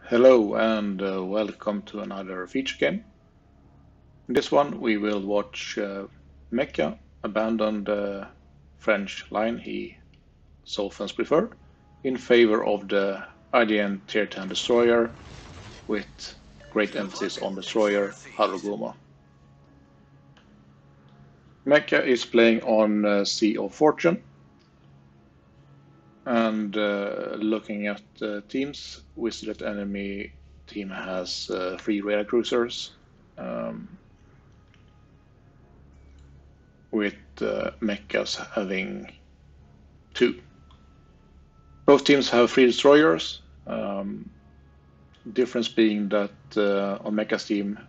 Hello and welcome to another feature game. In this one we will watch Mecha abandon the French line he so often preferred in favor of the IJN Tier 10 Destroyer with great emphasis on Destroyer Harugumo. Mecha is playing on Sea of Fortune. And looking at the teams, we see that the enemy team has 3 radar cruisers, with mechas having 2. Both teams have 3 destroyers, difference being that on Mecha's team,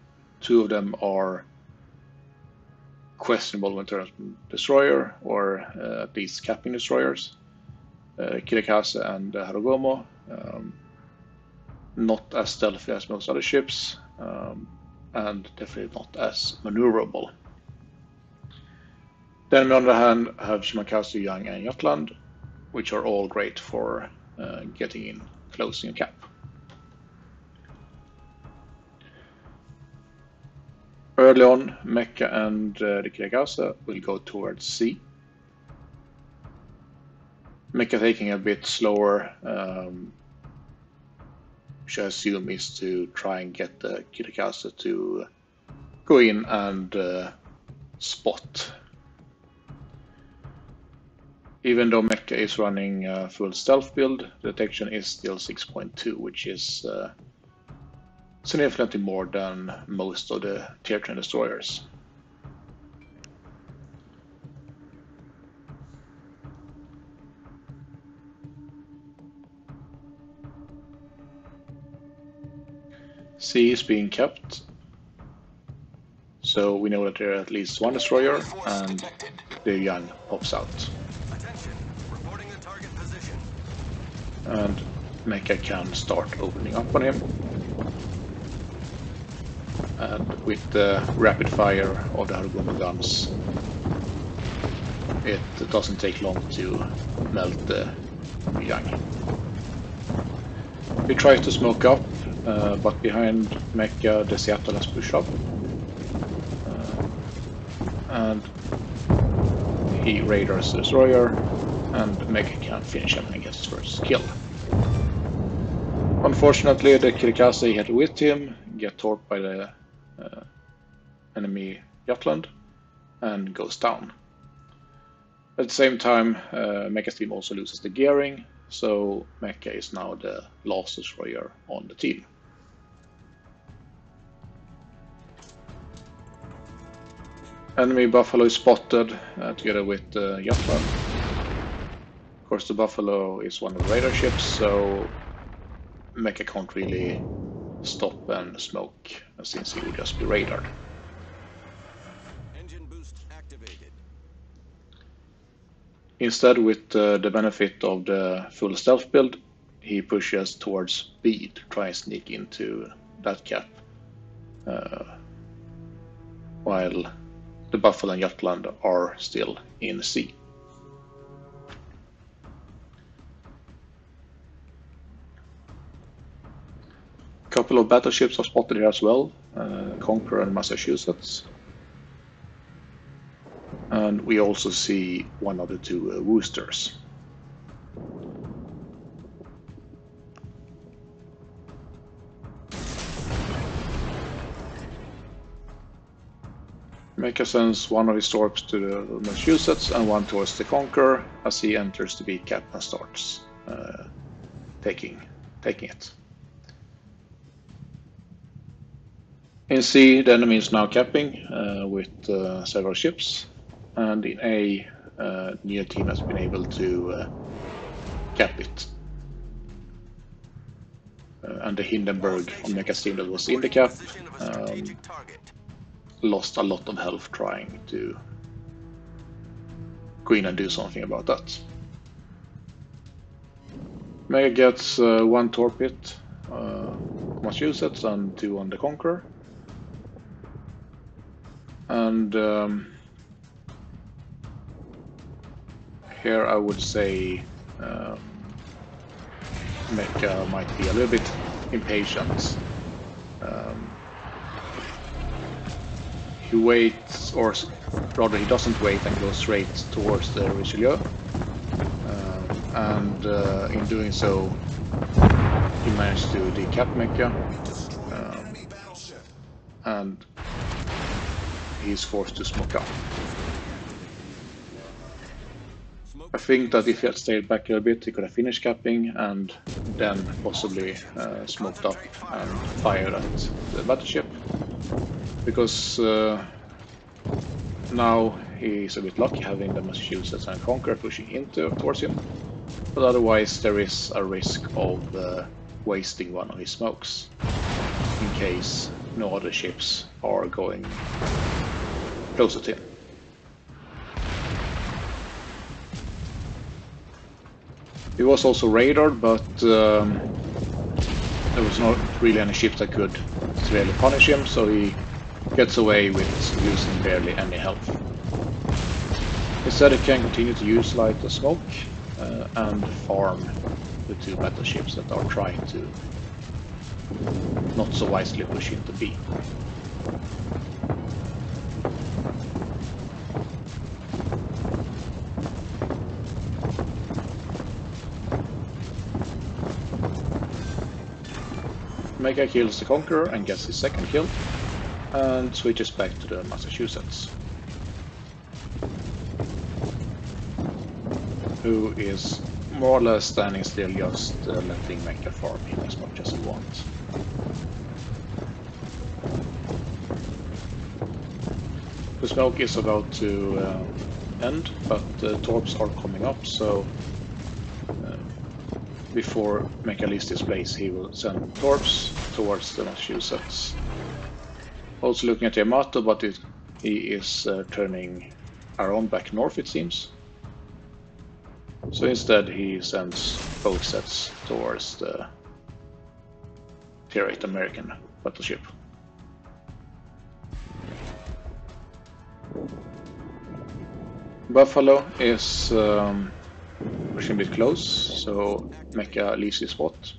2 of them are questionable in terms of destroyer, or at least capping destroyers. Kirikase and Harugumo, not as stealthy as most other ships, and definitely not as maneuverable. Then on the other hand have Shimakazu, Yang and Jutland, which are all great for getting in, closing a cap. Early on, Mecha and the Kirikase will go towards sea. Mecha taking a bit slower, which I assume is to try and get the Kirikase to go in and spot. Even though Mecha is running full stealth build, the detection is still 6.2, which is significantly more than most of the Tier 10 destroyers. Sea is being kept, so we know that there are at least 1 destroyer, and the Yang pops out. And Mecha can start opening up on him. And with the rapid fire of the Harugumo guns, it doesn't take long to melt the Yang. He tries to smoke up, but behind Mecha the Seattle has pushed up, and he radars the destroyer, and Mecha can finish him and get his first kill. Unfortunately, the Kirikase he had with him get torped by the enemy Jutland and goes down. At the same time, Mecha's team also loses the gearing, so Mecha is now the last destroyer on the team. Enemy Buffalo is spotted together with Jutland. Of course, the Buffalo is one of the radar ships, so Mecha can't really stop and smoke, since he would just be radared. Engine boost activated. Instead, with the benefit of the full stealth build, he pushes towards B to try and sneak into that cap, while the Buffalo and Jutland are still in C. A couple of battleships are spotted here as well, Conqueror and Massachusetts. And we also see one of the 2 Woosters. Mecha sends one of his torps to the Massachusetts and one towards the Conqueror as he enters the B cap and starts taking it. In C, the enemy is now capping with several ships, and in A, neither team has been able to cap it. And the Hindenburg on Mecha's team that was in the cap lost a lot of health trying to go in and do something about that. Mecha gets 1 torp hit on Massachusetts and 2 on the Conqueror. And here I would say Mecha might be a little bit impatient. He waits, or rather he doesn't wait and goes straight towards the Richelieu. And in doing so, he managed to decap Mecha. And he's forced to smoke up. I think that if he had stayed back a little bit, he could have finished capping and then possibly smoked up and fired at the battleship. Because now he's a bit lucky having the Massachusetts and Conqueror pushing towards him. But otherwise there is a risk of wasting one of his smokes in case no other ships are going closer to him. He was also radared, but there was not really any ship that could severely punish him, so he gets away with using barely any health. Instead, he can continue to use light the smoke and farm the two battleships that are trying to not so wisely push into B. Mecha kills the Conqueror and gets his second kill, and switches back to the Massachusetts, who is more or less standing still, just letting Mecha farm him as much as he wants. The smoke is about to end, but the torps are coming up, so before Mecha leaves this place, he will send torps towards the Massachusetts. Also looking at Yamato, but he is turning around back north, it seems. So instead he sends both sets towards the Tier 8 American battleship. Buffalo is pushing a bit close, so Mecha leaves his spot.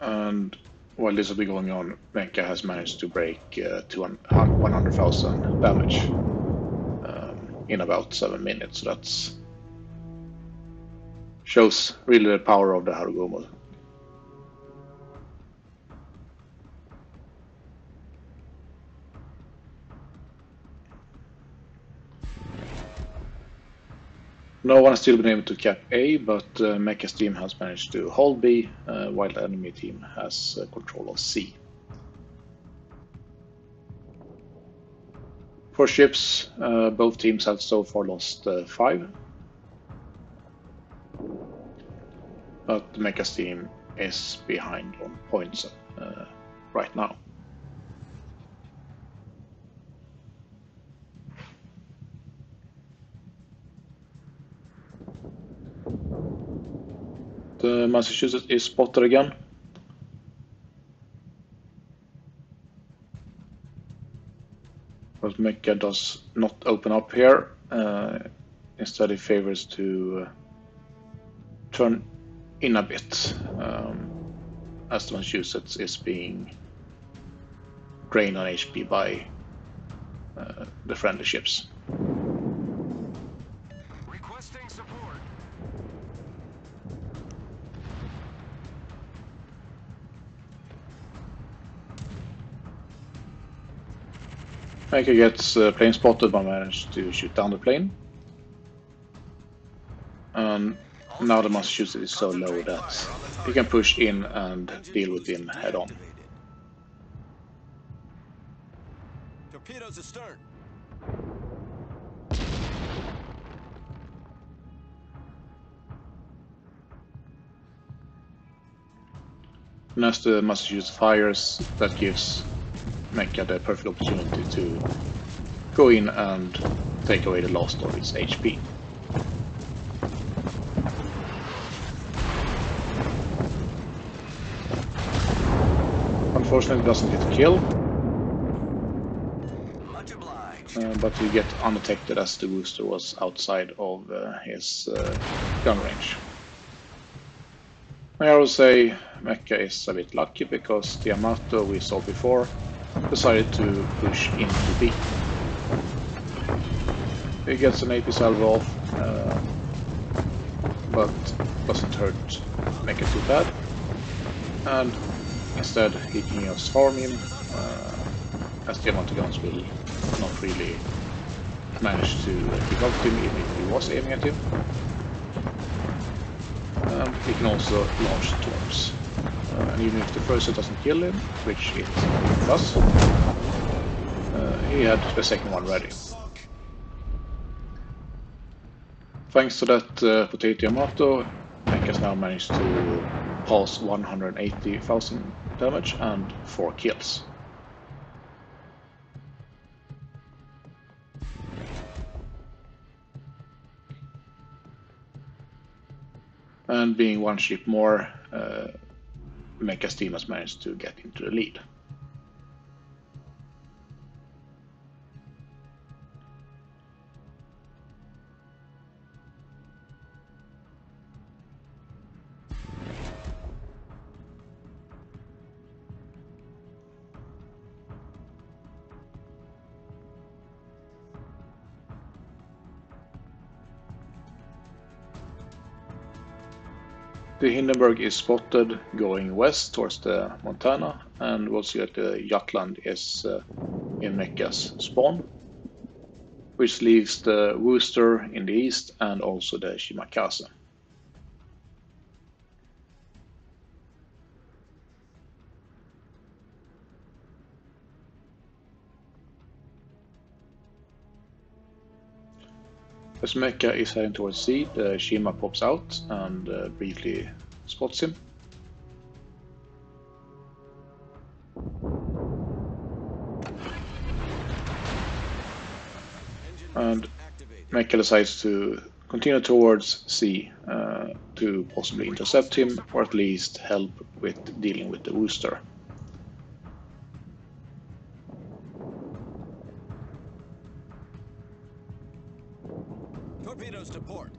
And while this will be going on, Mecha has managed to break 100,000 damage in about 7 minutes. So that shows really the power of the Harugumo. No one has still been able to cap A, but Mecha's team has managed to hold B, while the enemy team has control of C. For ships, both teams have so far lost 5. But the Mecha's team is behind on points right now. The Massachusetts is spotted again. But Mecha does not open up here. Instead, he favors to turn in a bit, as the Massachusetts is being drained on HP by the friendly ships. Requesting support. Mecha gets plane spotted, but managed to shoot down the plane. And now the Massachusetts is so low that he can push in and deal with him head on. Torpedoes astern. And as the Massachusetts fires, that gives Mecha the perfect opportunity to go in and take away the last of his HP. Unfortunately, it doesn't get a kill, but he get undetected as the booster was outside of his gun range. I would say Mecha is a bit lucky because the Yamato we saw before decided to push into B. He gets an AP salvo off, but doesn't hurt Mecha too bad, and instead he can just farm him, as the Yamato guns will not really manage to keep up to him even if he was aiming at him. And he can also launch torps, and even if the first hit doesn't kill him, which it does, he had the second one ready. Thanks to that Potato Yamato, Mecha has now managed to pass 180,000 damage and 4 kills. And being one ship more, Mecha's team has managed to get into the lead. The Hindenburg is spotted going west towards the Montana, and we'll see that the Jutland is in Mecha's spawn, which leaves the Worcester in the east and also the Shimakaze. As Mecha is heading towards sea, the Shima pops out and briefly spots him. And Mecha decides to continue towards sea to possibly intercept him, or at least help with dealing with the Worcester. Torpedoes to port.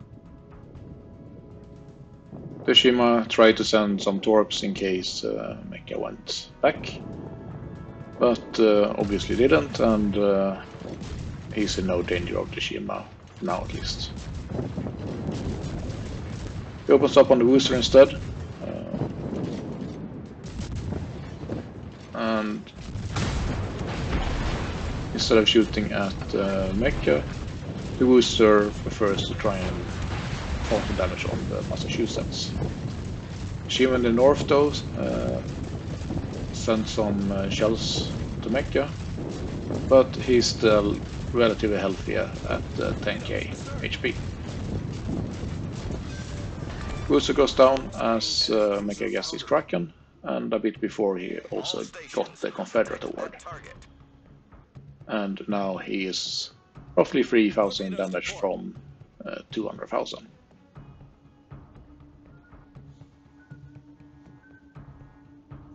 The Shima tried to send some torps in case Mecha went back, but obviously didn't, and he's in no danger of the Shima, now at least. He opens up on the Worcester instead, and instead of shooting at Mecha, the Worcester prefers to try and counter damage on the Massachusetts. Shima in the north though sent some shells to Mecha, but he's still relatively healthy at 10k HP. Worcester goes down as Mecha gets his Kraken, and a bit before he also got the Confederate award. And now he is roughly 3,000 damage from 200,000.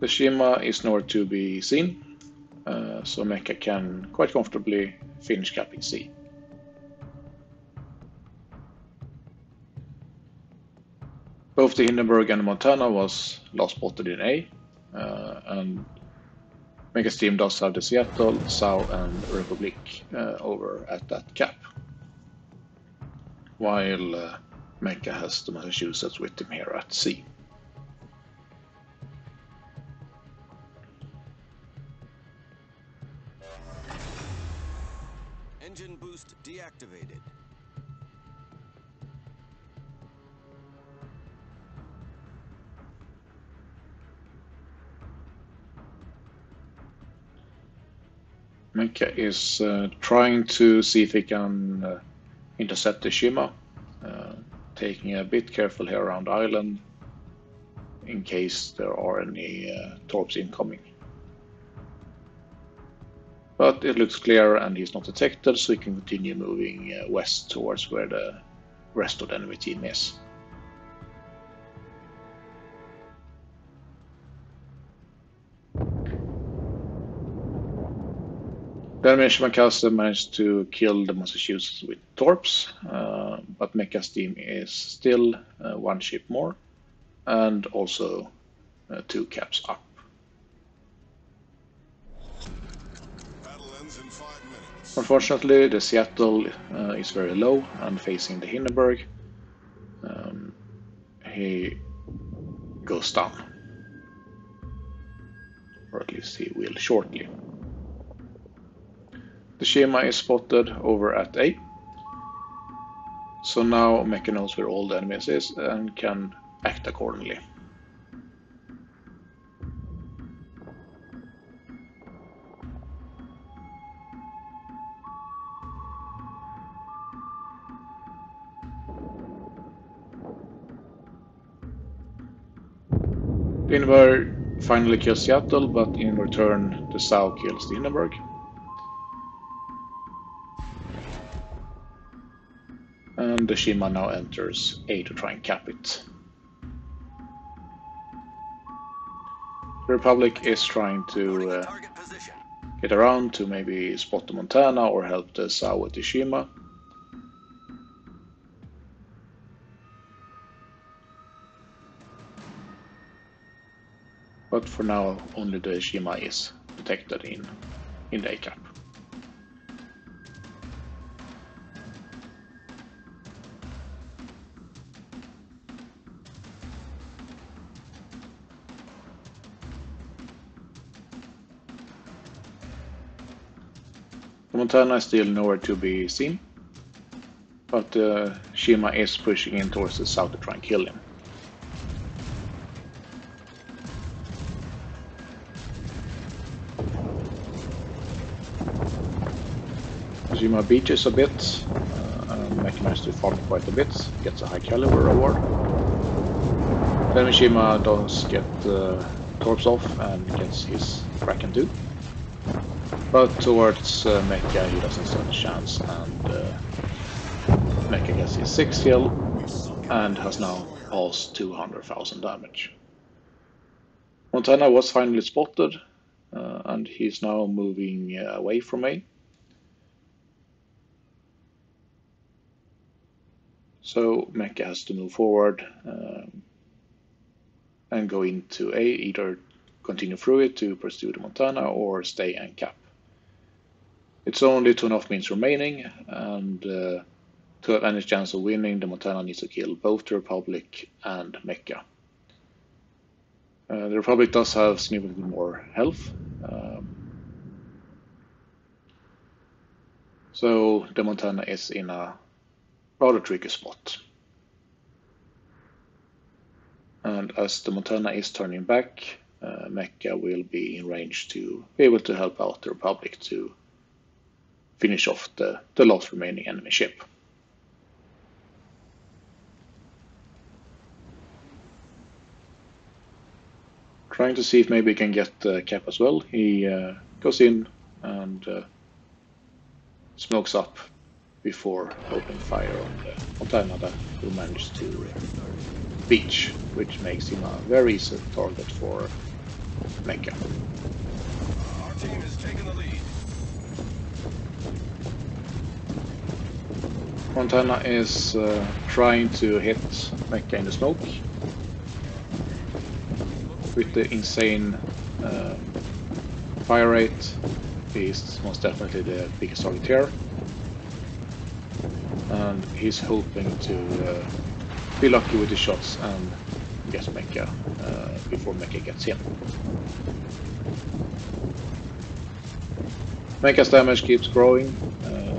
The Shima is nowhere to be seen, so Mecha can quite comfortably finish capping C. Both the Hindenburg and the Montana was last spotted in A, and Mecha's team does have the Seattle, Sau and Republic over at that cap, while Mecha has the Massachusetts with him here at C. Engine boost deactivated. Mecha is trying to see if he can intercept the Shima, taking a bit careful here around the island in case there are any torps incoming. But it looks clear and he's not detected, so he can continue moving west towards where the rest of the enemy team is. Then Mecha managed to kill the Massachusetts with torps, but Mecha's team is still one ship more and also 2 caps up. Battle ends in 5 minutes. Unfortunately, the Seattle is very low and facing the Hindenburg. He goes down, or at least he will shortly. The Shima is spotted over at A, so now Mecha knows where all the enemies is and can act accordingly. The Hindenburg finally kills Seattle, but in return the Sao kills the Hindenburg. And the Shima now enters A to try and cap it. The Republic is trying to get around to maybe spot the Montana or help the Sao with the Shima. But for now, only the Shima is detected in the A-cap. The Montana is still nowhere to be seen, but the Shima is pushing in towards the south to try and kill him. The Shima beaches a bit, and Mecha managed to farm quite a bit, gets a high caliber reward. Then Shima does get torps off and gets his Kraken too. But towards Mecha he doesn't stand a chance, and Mecha gets his 6th kill and has now passed 200,000 damage. Montana was finally spotted, and he's now moving away from A. So Mecha has to move forward and go into A, either continue through it to pursue the Montana or stay and cap. It's only 2.5 minutes remaining, and to have any chance of winning, the Montana needs to kill both the Republic and Mecha. The Republic does have significantly more health, so the Montana is in a rather tricky spot. And as the Montana is turning back, Mecha will be in range to be able to help out the Republic to finish off the last remaining enemy ship. Trying to see if maybe he can get Cap as well. He goes in and smokes up before opening fire on the Montana, who managed to beach, which makes him a very easy target for Mecha. Our team is taking the lead. Montana is trying to hit Mecha in the smoke with the insane fire rate. He's most definitely the biggest target here, and he's hoping to be lucky with the shots and get Mecha before Mecha gets him. Mecha's damage keeps growing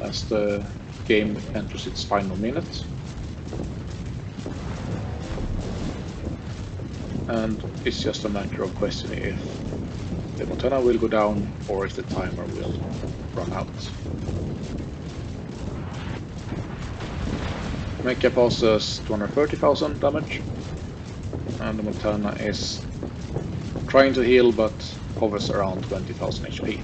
as the game enters its final minute, and it's just a matter of questioning if the Montana will go down or if the timer will run out. Mecha passes 230,000 damage, and the Montana is trying to heal but hovers around 20,000 HP.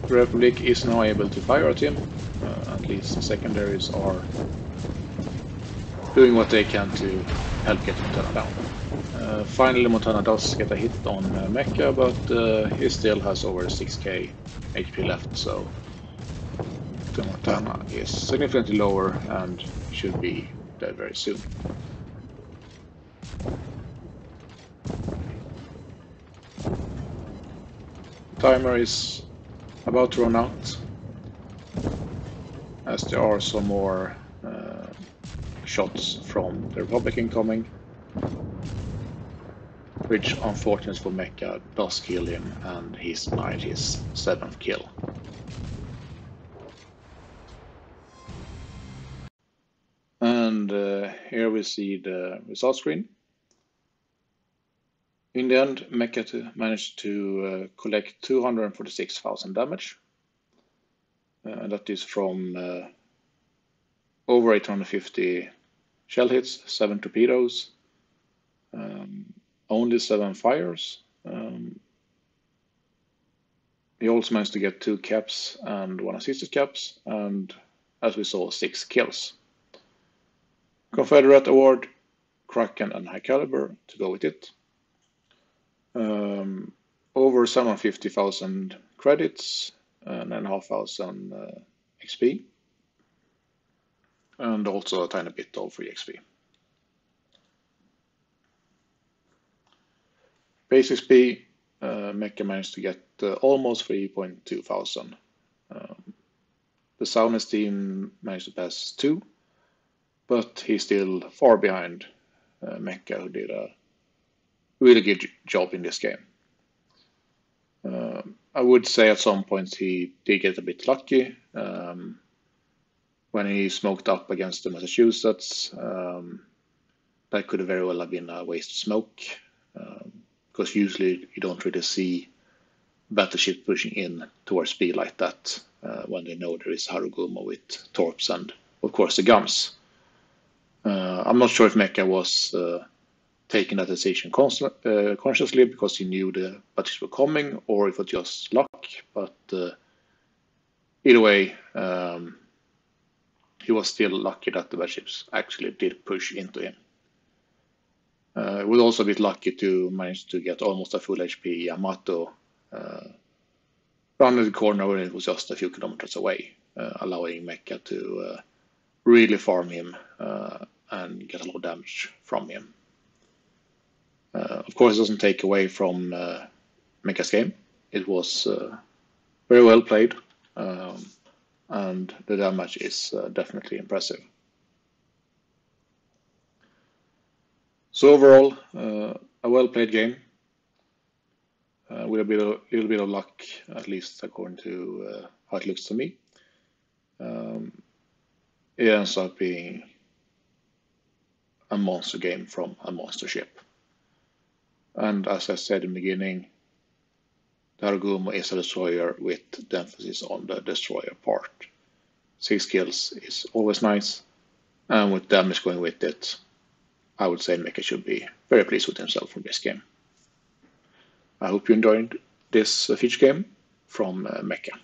The Republic is now able to fire at him, at least secondaries are doing what they can to help get Montana down. Finally, Montana does get a hit on Mecha, but he still has over 6k HP left, so the Montana is significantly lower and should be dead very soon. The timer is about to run out, as there are some more shots from the Republic incoming, which unfortunately for Mecha does kill him, and he's denied his 7th kill. And here we see the result screen. In the end, Mecha managed to collect 246,000 damage. That is from over 850 shell hits, 7 torpedoes, only 7 fires. He also managed to get 2 caps and 1 assisted caps, and as we saw, 6 kills. Confederate Award, Kraken and High Caliber to go with it. Over 750,000 credits, 9,500 XP, and also a tiny bit of free XP. Base XP, Mecha managed to get almost 3.2 thousand. The Soundness team managed to pass 2, but he's still far behind Mecha, who did a really good job in this game. I would say at some points he did get a bit lucky. When he smoked up against the Massachusetts, that could very well have been a waste of smoke, because usually you don't really see battleship pushing in towards B like that when they know there is Harugumo with torps and of course the guns. I'm not sure if Mecha was taking that decision consciously because he knew the battleships were coming, or if it was just luck, but either way, he was still lucky that the battleships actually did push into him. It was also a bit lucky to manage to get almost a full HP Yamato rounded the corner when it was just a few kilometers away, allowing Mecha to really farm him and get a lot of damage from him. Of course, it doesn't take away from Mecha's game. It was very well played, and the damage is definitely impressive. So overall, a well-played game with a little bit of luck, at least according to how it looks to me. It ends up being a monster game from a monster ship. And as I said in the beginning, the Harugumo is a destroyer with the emphasis on the destroyer part. 6 kills is always nice, and with damage going with it, I would say Mecha should be very pleased with himself from this game. I hope you enjoyed this feature game from Mecha.